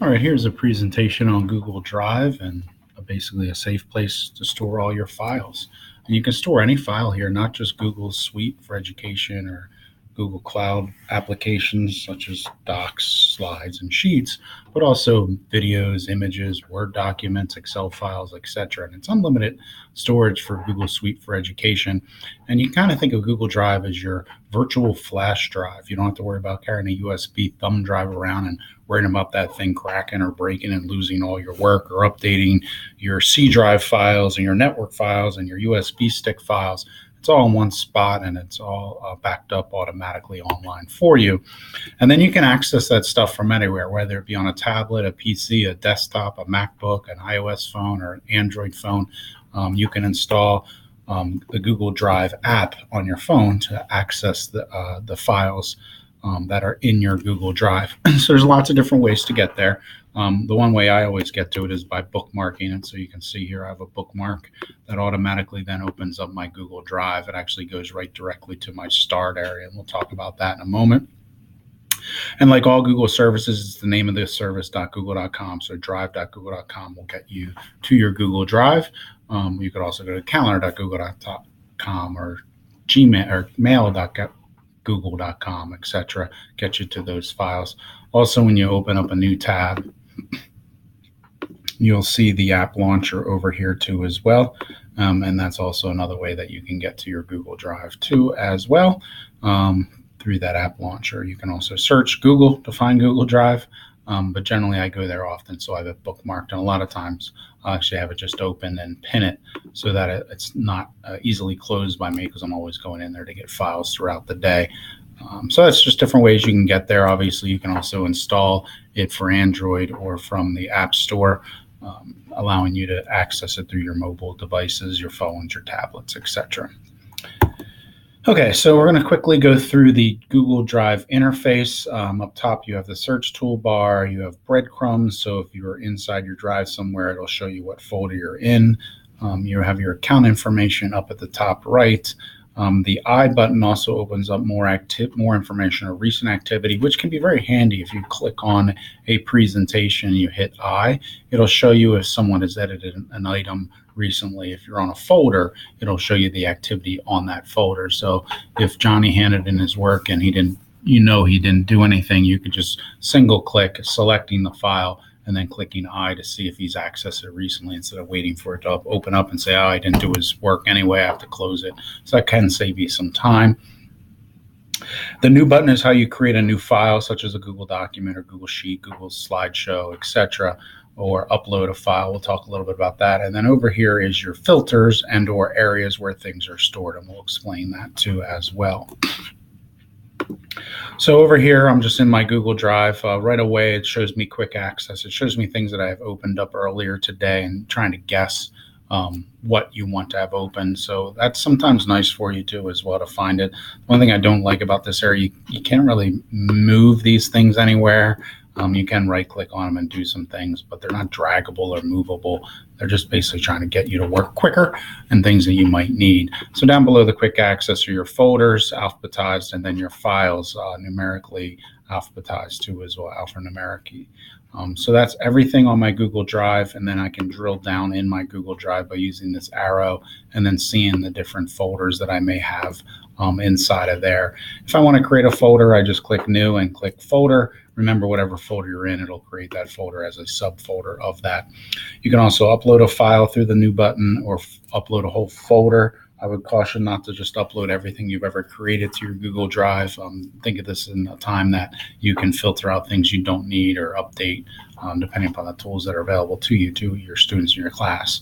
All right, here's a presentation on Google Drive and basically a safe place to store all your files. And you can store any file here, not just Google's suite for education or Google Cloud applications such as docs, slides, and sheets, but also videos, images, Word documents, Excel files, etc. And it's unlimited storage for Google Suite for education. And you kind of think of Google Drive as your virtual flash drive. You don't have to worry about carrying a USB thumb drive around and worrying about that thing cracking or breaking and losing all your work, or updating your C drive files and your network files and your USB stick files. It's all in one spot, and it's all backed up automatically online for you. And then you can access that stuff from anywhere, whether it be on a tablet, a PC, a desktop, a MacBook, an iOS phone, or an Android phone. You can install the Google Drive app on your phone to access the files that are in your Google Drive. So there's lots of different ways to get there. The one way I always get to it is by bookmarking it. So you can see here I have a bookmark that automatically then opens up my Google Drive. It actually goes right directly to my start area, and we'll talk about that in a moment. And like all Google services, it's the name of this service.google.com. So drive.google.com will get you to your Google Drive. You could also go to calendar.google.com or Gmail or mail.google.com, etc. Get you to those files. Also, when you open up a new tab, you'll see the app launcher over here too as well. And that's also another way that you can get to your Google Drive too as well, through that app launcher. You can also search Google to find Google Drive, but generally I go there often, so I have it bookmarked, and a lot of times I'll actually have it just open and pin it so that it's not easily closed by me, because I'm always going in there to get files throughout the day. So that's just different ways you can get there. Obviously, you can also install it for Android or from the App Store, allowing you to access it through your mobile devices, your phones, your tablets, etc. Okay, so we're going to quickly go through the Google Drive interface. Up top, you have the search toolbar, you have breadcrumbs. So if you're inside your drive somewhere, it'll show you what folder you're in. You have your account information up at the top right. The I button also opens up more information or recent activity, which can be very handy. If you click on a presentation, you hit I, it'll show you if someone has edited an item recently. If you're on a folder, it'll show you the activity on that folder. So if Johnny handed in his work and he didn't do anything, you could just single click selecting the file and then clicking I to see if he's accessed it recently, instead of waiting for it to open up and say, oh, I didn't do his work anyway, I have to close it. So that can save you some time. The new button is how you create a new file, such as a Google document or Google Sheet, Google Slideshow, etc., or upload a file. We'll talk a little bit about that. And then over here is your filters and or areas where things are stored, and we'll explain that too as well. So over here, I'm just in my Google Drive. Right away, it shows me quick access. It shows me things that I have opened up earlier today, and trying to guess what you want to have open. So that's sometimes nice for you too as well to find it. One thing I don't like about this area, you can't really move these things anywhere. You can right click on them and do some things, but they're not draggable or movable. They're just basically trying to get you to work quicker and things that you might need. So down below the quick access are your folders, alphabetized, and then your files, numerically alphabetized too as well, alphanumeric. So that's everything on my Google Drive, and then I can drill down in my Google Drive by using this arrow and then seeing the different folders that I may have inside of there. If I want to create a folder, I just click New and click Folder. Remember, whatever folder you're in, it'll create that folder as a subfolder of that. You can also upload a file through the New button, or upload a whole folder. I would caution not to just upload everything you've ever created to your Google Drive. Think of this in a time that you can filter out things you don't need or update, depending upon the tools that are available to you, to your students in your class.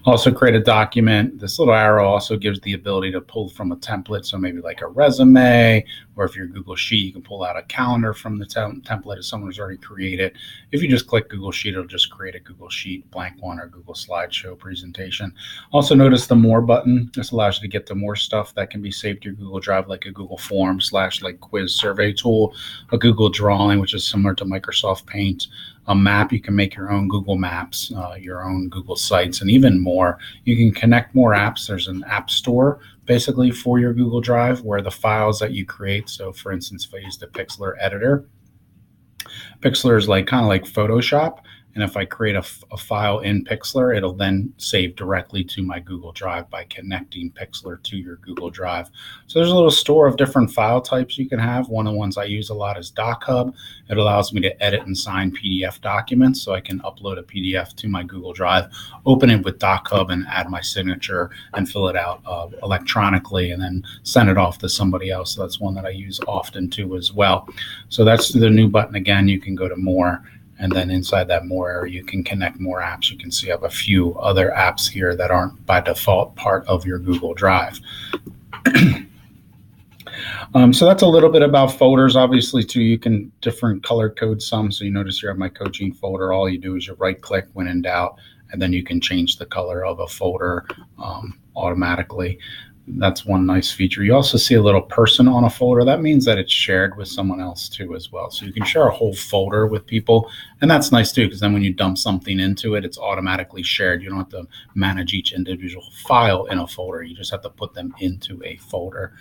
Also create a document. This little arrow also gives the ability to pull from a template. So maybe like a resume, or if you're Google Sheet, you can pull out a calendar from the template if someone's already created. If you just click Google Sheet, it'll just create a Google Sheet blank one or Google Slideshow presentation. Also notice the More button. This allows you to get to more stuff that can be saved to your Google Drive, like a Google Form / like quiz survey tool, a Google Drawing, which is similar to Microsoft Paint, a map. You can make your own Google Maps, your own Google Sites, and even more. You can connect more apps. There's an app store basically for your Google Drive where the files that you create. So for instance, if I use the Pixlr editor, Pixlr is like kind of like Photoshop. And if I create a file in Pixlr, it'll then save directly to my Google Drive by connecting Pixlr to your Google Drive. So there's a little store of different file types you can have. One of the ones I use a lot is DocHub. It allows me to edit and sign PDF documents, so I can upload a PDF to my Google Drive, open it with DocHub and add my signature and fill it out electronically and then send it off to somebody else. So that's one that I use often too as well. So that's the new button. Again, you can go to more. And then inside that more area, you can connect more apps. You can see I have a few other apps here that aren't by default part of your Google Drive. So that's a little bit about folders. Obviously, too, you can different color code some. So you notice here I have my coaching folder. All you do is you right click when in doubt, and then you can change the color of a folder automatically. That's one nice feature. You also see a little person on a folder. That means that it's shared with someone else too as well. So you can share a whole folder with people, and that's nice too, because then when you dump something into it, it's automatically shared. You don't have to manage each individual file in a folder. You just have to put them into a folder.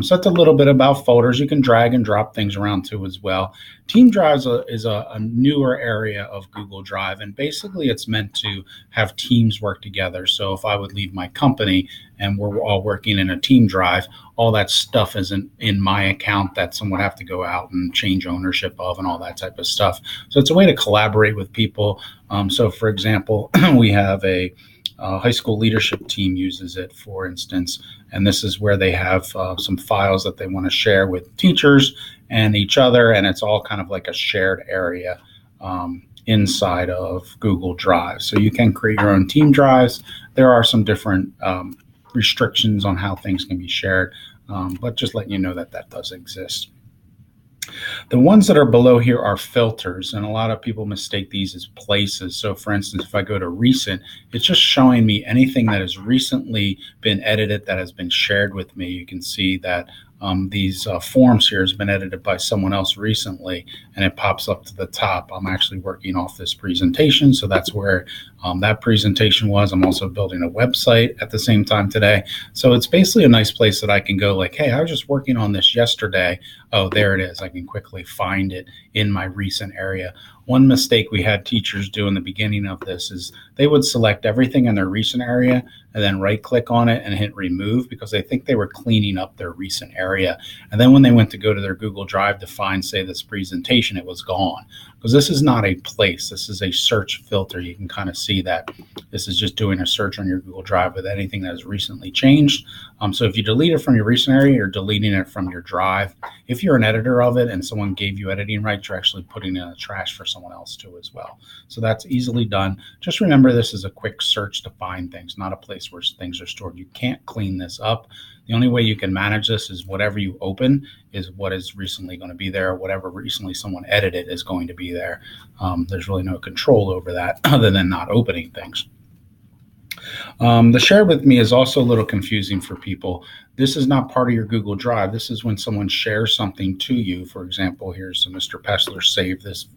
So that's a little bit about folders. You can drag and drop things around too as well. Team Drive is a newer area of Google Drive, and basically it's meant to have teams work together. So if I would leave my company and we're all working in a team drive, all that stuff isn't in my account that someone would have to go out and change ownership of and all that type of stuff. So it's a way to collaborate with people. So for example, we have a high school leadership team uses it, for instance, and this is where they have some files that they want to share with teachers and each other, and it's all kind of like a shared area inside of Google Drive. So you can create your own team drives. There are some different restrictions on how things can be shared, but just letting you know that that does exist. The ones that are below here are filters, and a lot of people mistake these as places. So for instance, if I go to recent, it's just showing me anything that has recently been edited that has been shared with me. You can see that these forms here has been edited by someone else recently, and it pops up to the top. I'm actually working off this presentation, so that's where that presentation was. I'm also building a website at the same time today. So it's basically a nice place that I can go like, hey, I was just working on this yesterday. Oh, there it is. I can quickly find it in my recent area. One mistake we had teachers do in the beginning of this is they would select everything in their recent area and then right click on it and hit remove because they think they were cleaning up their recent area. And then when they went to go to their Google Drive to find, say, this presentation, it was gone. Because this is not a place, this is a search filter. You can kind of see that this is just doing a search on your Google Drive with anything that has recently changed. So if you delete it from your recent area, you're deleting it from your drive. If you're an editor of it and someone gave you editing rights, you're actually putting it in the trash for someone else too as well. So that's easily done. Just remember, this is a quick search to find things, not a place where things are stored. You can't clean this up. The only way you can manage this is whatever you open is what is recently going to be there. Whatever recently someone edited is going to be there. There's really no control over that other than not opening things. The share with me is also a little confusing for people. This is not part of your Google Drive. This is when someone shares something to you. For example, here's Mr. Pessler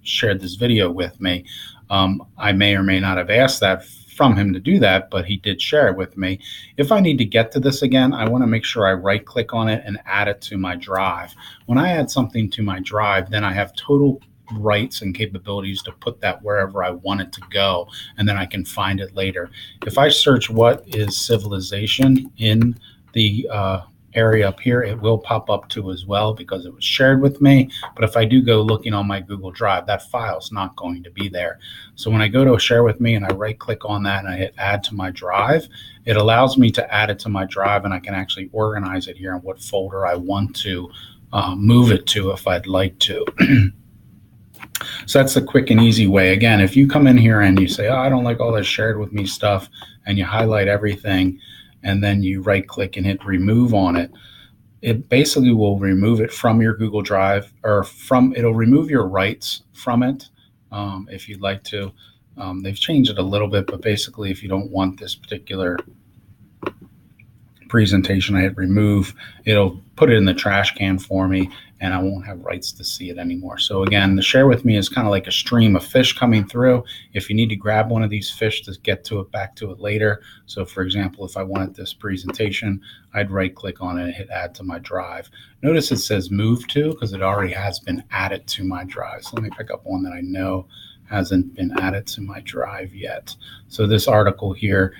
shared this video with me. I may or may not have asked that from him to do that, but he did share it with me. If I need to get to this again, I want to make sure I right click on it and add it to my drive. When I add something to my drive, then I have total rights and capabilities to put that wherever I want it to go, and then I can find it later. If I search what is civilization in the area up here, it will pop up too as well because it was shared with me. But if I do go looking on my Google Drive, that file is not going to be there. So when I go to share with me and I right click on that and I hit add to my drive, it allows me to add it to my drive, and I can actually organize it here in what folder I want to move it to if I'd like to. So that's the quick and easy way. Again, if you come in here and you say, oh, I don't like all this shared with me stuff, and you highlight everything, and then you right click and hit remove on it, it basically will remove it from your Google Drive, or it'll remove your rights from it if you'd like to. They've changed it a little bit, but basically if you don't want this particular presentation, I hit remove, it'll put it in the trash can for me, and I won't have rights to see it anymore. So again, the share with me is kind of like a stream of fish coming through. If you need to grab one of these fish to get to it, back to it later. So for example, if I wanted this presentation, I'd right click on it and hit add to my drive. Notice it says move to because it already has been added to my drive. So let me pick up one that I know hasn't been added to my drive yet. So this article here,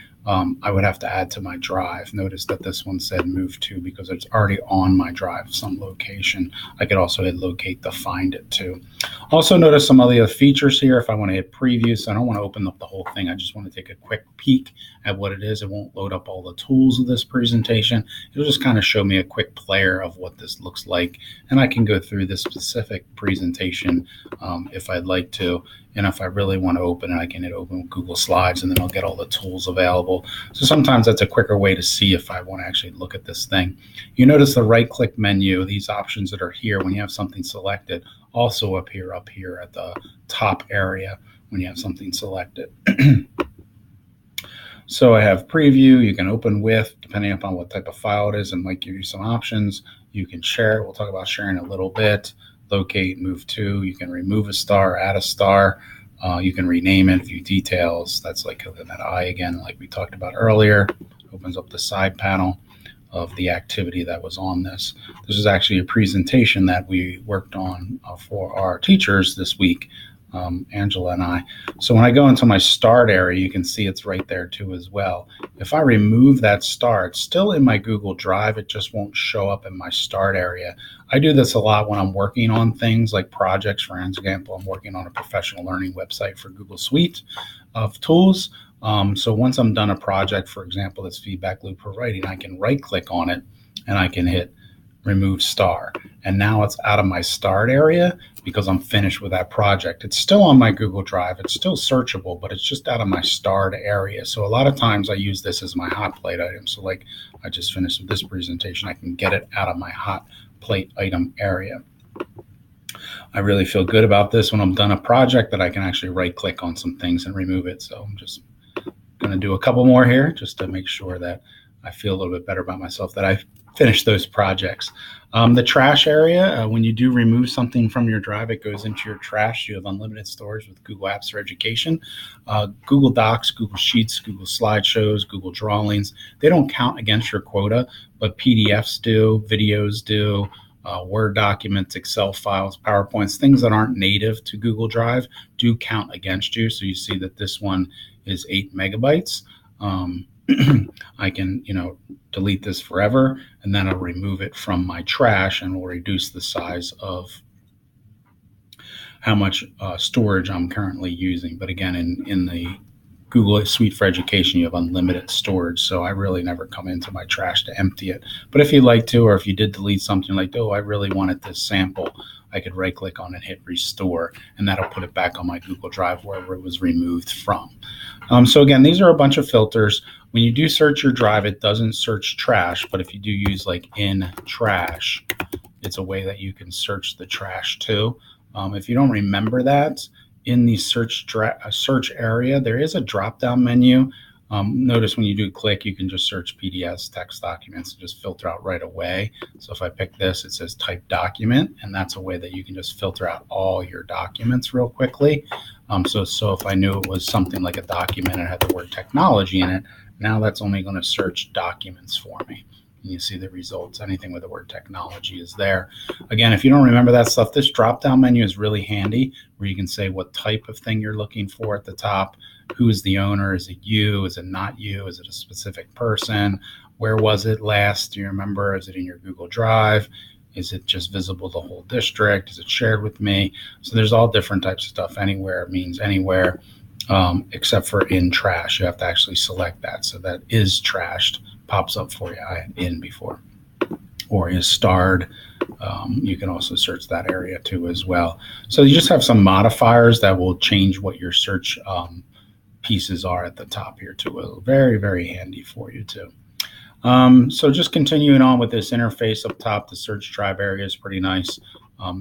I would have to add to my drive. Notice that this one said move to because it's already on my drive, some location. I could also hit locate to find it too. Also notice some of the other features here. If I want to hit preview, so I don't want to open up the whole thing. I just want to take a quick peek at what it is. It won't load up all the tools of this presentation. It'll just kind of show me a quick player of what this looks like. And I can go through this specific presentation if I'd like to. And if I really want to open it, I can hit open with Google Slides, and then I'll get all the tools available. So sometimes that's a quicker way to see if I want to actually look at this thing. You notice the right-click menu, these options that are here when you have something selected, also appear up here at the top area when you have something selected. So I have preview, you can open with, depending upon what type of file it is, and might give you some options. You can share, we'll talk about sharing a little bit. Locate, move to, you can remove a star, add a star, you can rename it, view details. That's like that eye again, like we talked about earlier. Opens up the side panel of the activity that was on this. This is actually a presentation that we worked on for our teachers this week, Angela and I. So when I go into my start area, you can see it's right there too as well. If I remove that star, it's still in my Google Drive. It just won't show up in my start area. I do this a lot when I'm working on things like projects. For example, I'm working on a professional learning website for Google Suite of tools. So once I'm done a project, for example, that's feedback loop for writing, I can right click on it and I can hit remove star. And now it's out of my start area because I'm finished with that project. It's still on my Google Drive. It's still searchable, but it's just out of my starred area. So a lot of times I use this as my hot plate item. So like I just finished with this presentation, I can get it out of my hot plate item area. I really feel good about this when I'm done a project that I can actually right click on some things and remove it. So I'm just going to do a couple more here just to make sure that I feel a little bit better about myself that I finished those projects. The trash area, when you do remove something from your drive, it goes into your trash. You have unlimited storage with Google Apps for Education. Google Docs, Google Sheets, Google Slideshows, Google Drawings, they don't count against your quota, but PDFs do, videos do, Word documents, Excel files, PowerPoints, things that aren't native to Google Drive do count against you. So you see that this one is 8 megabytes. I can, delete this forever, and then I'll remove it from my trash and will reduce the size of how much storage I'm currently using. But again, in the Google Suite for Education, you have unlimited storage, so I really never come into my trash to empty it. But if you'd like to, or if you did delete something like, oh, I really wanted this sample, I could right click on it, hit restore, and that'll put it back on my Google Drive wherever it was removed from. So again, these are a bunch of filters. When you do search your drive, it doesn't search trash, but if you do use like in trash, it's a way that you can search the trash too. If you don't remember that, in the search area, there is a drop-down menu. Notice when you do click, you can just search PDFs, text documents, and just filter out right away. So if I pick this, it says type document, and that's a way that you can just filter out all your documents real quickly. So if I knew it was something like a document and it had the word technology in it, now that's only going to search documents for me. And you see the results. Anything with the word technology is there. Again, if you don't remember that stuff, this drop-down menu is really handy where you can say what type of thing you're looking for at the top. Who is the owner? Is it you? Is it not you? Is it a specific person? Where was it last? Do you remember? Is it in your Google Drive? Is it just visible to the whole district? Is it shared with me? So there's all different types of stuff. Anywhere means anywhere, except for in trash. You have to actually select that. So that is trashed pops up for you. I had in before, or is starred. You can also search that area too as well. So you just have some modifiers that will change what your search pieces are at the top here too. Very, very handy for you too. So just continuing on with this interface up top, the search drive area is pretty nice.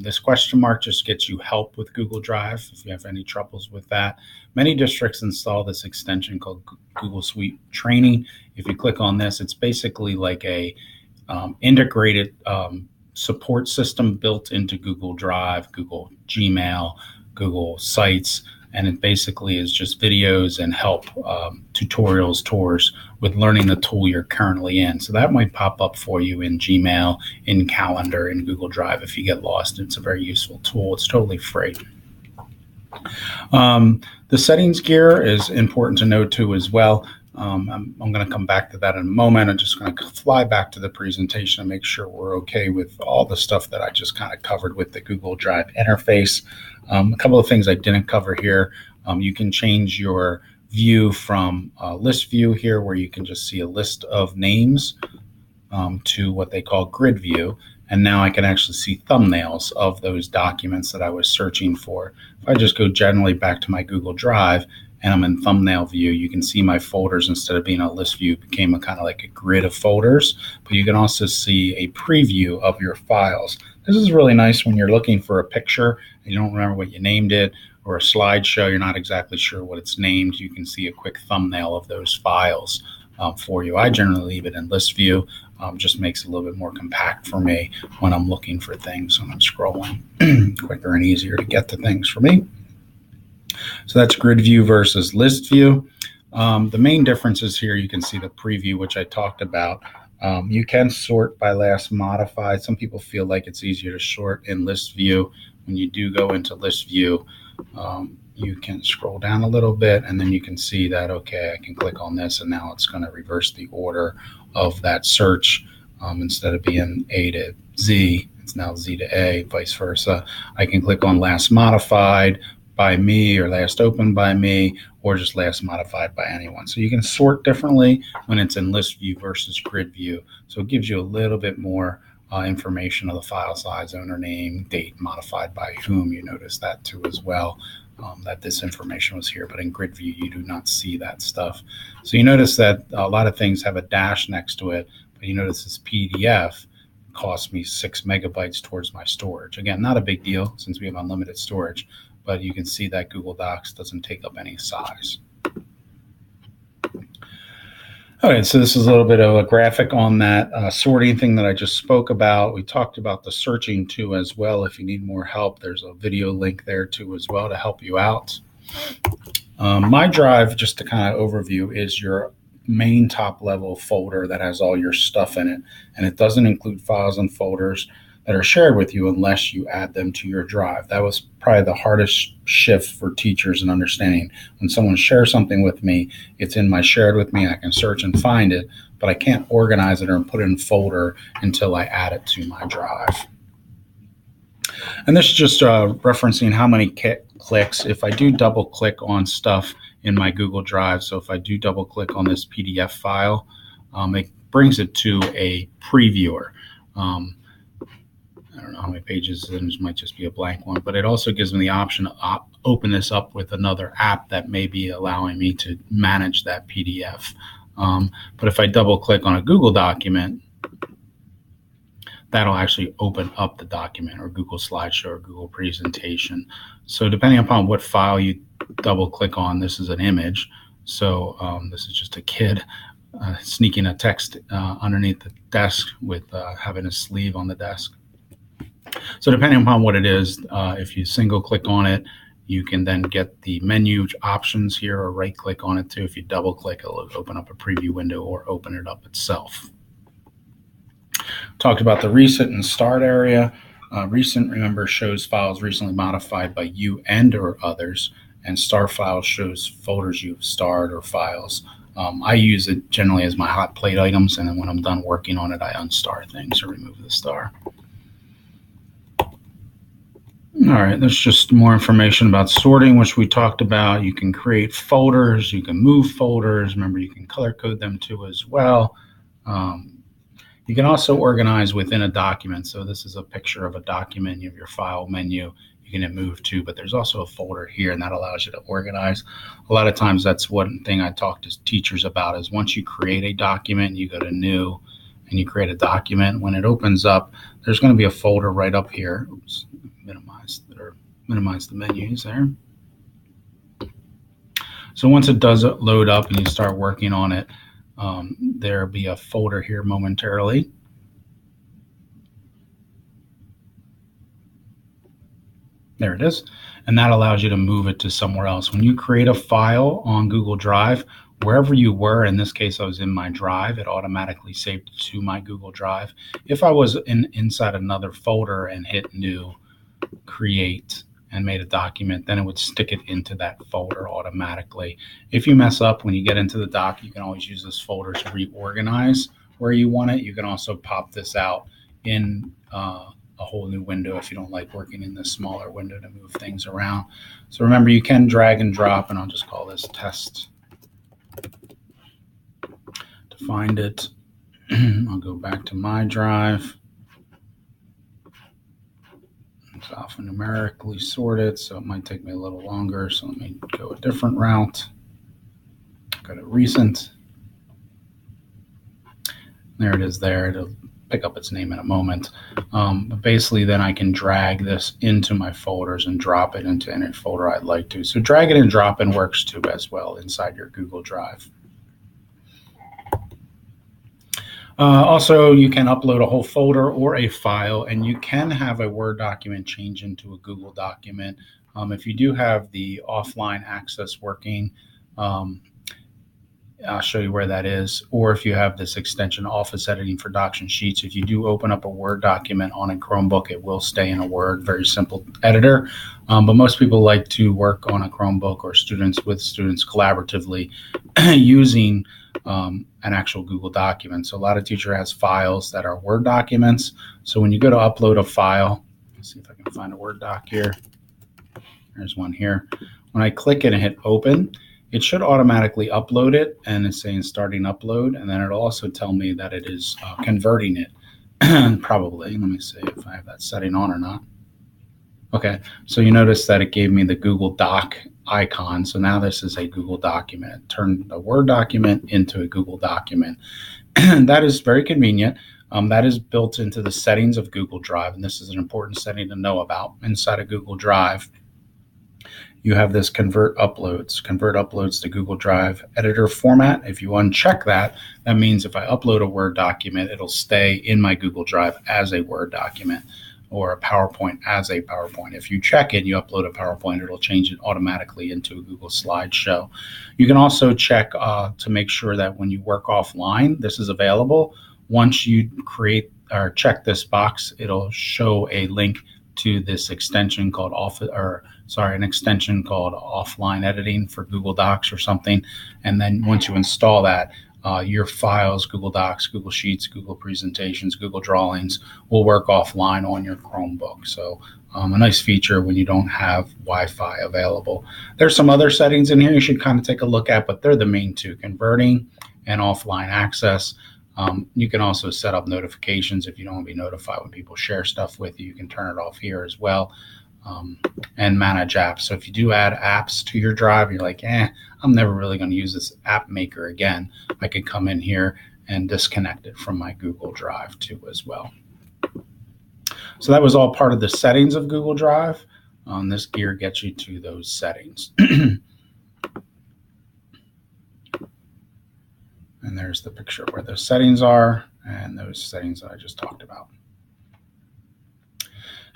This question mark just gets you help with Google Drive if you have any troubles with that. Many districts install this extension called Google Suite Training. If you click on this, it's basically like a integrated support system built into Google Drive, Google Gmail, Google Sites, and it basically is just videos and help, tutorials, tours with learning the tool you're currently in. So that might pop up for you in Gmail, in Calendar, in Google Drive if you get lost. It's a very useful tool. It's totally free. The settings gear is important to know too as well. I'm going to come back to that in a moment. I'm just going to fly back to the presentation and make sure we're okay with all the stuff that I just kind of covered with the Google Drive interface. A couple of things I didn't cover here. You can change your view from list view here, where you can just see a list of names, to what they call grid view. And now I can actually see thumbnails of those documents that I was searching for. If I just go generally back to my Google Drive and I'm in thumbnail view, you can see my folders, instead of being a list view, became a kind of like a grid of folders. But you can also see a preview of your files. This is really nice when you're looking for a picture and you don't remember what you named it, or a slideshow, you're not exactly sure what it's named. You can see a quick thumbnail of those files for you. I generally leave it in list view. Just makes it a little bit more compact for me when I'm looking for things, when I'm scrolling. Quicker and easier to get to things for me. So that's grid view versus list view. The main differences here, you can see the preview, which I talked about. You can sort by last modified. Some people feel like it's easier to sort in list view. When you do go into list view, you can scroll down a little bit and then you can see that, okay, I can click on this and now it's going to reverse the order of that search. Instead of being A to Z, it's now Z to A, vice versa. I can click on last modified by me, or last opened by me, or just last modified by anyone. So you can sort differently when it's in list view versus grid view. So it gives you a little bit more information of the file size, owner name, date, modified by whom. You notice that too as well, that this information was here, but in grid view you do not see that stuff. So you notice that a lot of things have a dash next to it, but you notice this PDF cost me 6 megabytes towards my storage. Again, not a big deal since we have unlimited storage, but you can see that Google Docs doesn't take up any size. Okay, so this is a little bit of a graphic on that sorting thing that I just spoke about. We talked about the searching too as well. If you need more help, there's a video link there too as well to help you out. My drive, just to kind of overview, is your main top level folder that has all your stuff in it. And it doesn't include files and folders that are shared with you unless you add them to your drive. That was probably the hardest shift for teachers in understanding. When someone shares something with me, it's in my shared with me, I can search and find it, but I can't organize it or put it in a folder until I add it to my drive. And this is just referencing how many clicks. If I do double click on stuff in my Google Drive, so if I do double click on this PDF file, it brings it to a previewer. I don't know how many pages, and this might just be a blank one, but it also gives me the option to open this up with another app that may be allowing me to manage that PDF. But if I double click on a Google document, that'll actually open up the document, or Google Slideshow, or Google Presentation. So depending upon what file you double click on, this is an image. So this is just a kid sneaking a text underneath the desk with having a sleeve on the desk. So depending upon what it is, if you single click on it, you can then get the menu options here, or right click on it too. If you double click, it'll open up a preview window or open it up itself. Talked about the recent and start area. Recent, remember, shows files recently modified by you and or others, and start files shows folders you've starred or files. I use it generally as my hot plate items, and then when I'm done working on it, I unstar things or remove the star. All right, that's just more information about sorting, which we talked about. You can create folders, you can move folders. Remember, you can color code them too as well. You can also organize within a document. So this is a picture of a document. You have your file menu. You can hit move to, but there's also a folder here, and that allows you to organize. A lot of times that's one thing I talk to teachers about, is once you create a document, you go to new and you create a document. When it opens up, there's going to be a folder right up here. Oops, minimize the menus there. So once it does load up and you start working on it, there'll be a folder here momentarily. There it is. And that allows you to move it to somewhere else. When you create a file on Google Drive, wherever you were, in this case, I was in my drive, it automatically saved it to my Google Drive. If I was inside another folder and hit new, create, and made a document, then it would stick it into that folder automatically. If you mess up when you get into the doc, you can always use this folder to reorganize where you want it. You can also pop this out in a whole new window if you don't like working in this smaller window to move things around. So remember, you can drag and drop, and I'll just call this test to find it. I'll go back to my drive. It's alphanumerically sorted, so it might take me a little longer. So let me go a different route. Go to recent. There it is there. It'll pick up its name in a moment. But basically, then I can drag this into my folders and drop it into any folder I'd like to. So drag it and drop in works too as well inside your Google Drive. Also, you can upload a whole folder or a file, and you can have a Word document change into a Google document. If you do have the offline access working, I'll show you where that is. Or if you have this extension, Office Editing for Docs and Sheets, if you do open up a Word document on a Chromebook, it will stay in a Word, very simple editor. But most people like to work on a Chromebook or with students collaboratively using an actual Google document. So a lot of teachers has files that are Word documents. So when you go to upload a file, let's see if I can find a Word doc here. There's one here. When I click it and hit open, it should automatically upload it, and it's saying starting upload, and then it'll also tell me that it is converting it. Probably. Let me see if I have that setting on or not. Okay, so you notice that it gave me the Google Doc icon. So now this is a Google document. It turned a Word document into a Google document. That is very convenient. That is built into the settings of Google Drive, and this is an important setting to know about. Inside of Google Drive, you have this convert uploads to Google Drive editor format. If you uncheck that, that means if I upload a Word document, it'll stay in my Google Drive as a Word document, or a PowerPoint as a PowerPoint. If you check it, you upload a PowerPoint, it'll change it automatically into a Google slideshow. You can also check to make sure that when you work offline, this is available. Once you create or check this box, it'll show a link to this extension called an extension called Offline Editing for Google Docs or something. And then once you install that, your files, Google Docs, Google Sheets, Google Presentations, Google Drawings will work offline on your Chromebook. So a nice feature when you don't have Wi-Fi available. There's some other settings in here you should kind of take a look at, but they're the main two, converting and offline access. You can also set up notifications if you don't want to be notified when people share stuff with you. You can turn it off here as well. And manage apps. So if you do add apps to your drive, you're like, I'm never really going to use this app maker again. I could come in here and disconnect it from my Google Drive too as well. So that was all part of the settings of Google Drive. This gear gets you to those settings. And there's the picture of where those settings are and those settings that I just talked about.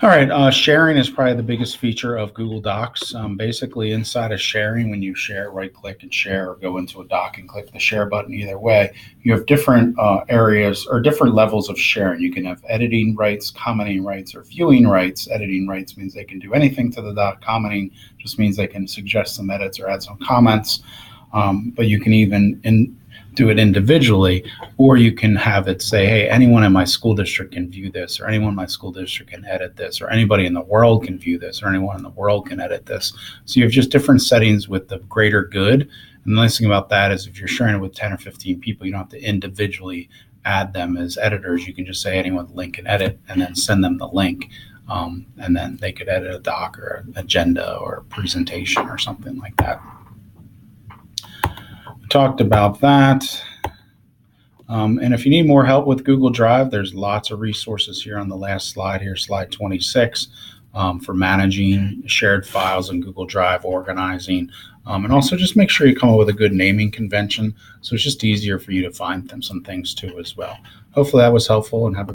All right, sharing is probably the biggest feature of Google Docs. Basically, inside of sharing, when you share, right-click and share, or go into a doc and click the share button, either way, you have different areas or different levels of sharing. You can have editing rights, commenting rights, or viewing rights. Editing rights means they can do anything to the doc. Commenting just means they can suggest some edits or add some comments. But you can even do it individually, or you can have it say, hey, anyone in my school district can view this, or anyone in my school district can edit this, or anybody in the world can view this, or anyone in the world can edit this. So you have just different settings with the greater good. And the nice thing about that is if you're sharing it with 10 or 15 people, you don't have to individually add them as editors. You can just say anyone with the link can edit and then send them the link. And then they could edit a doc or an agenda or a presentation or something like that. Talked about that. And if you need more help with Google Drive, there's lots of resources here on the last slide here, slide 26, for managing shared files in Google Drive, organizing, and also just make sure you come up with a good naming convention so it's just easier for you to find some things too as well. Hopefully that was helpful, and have a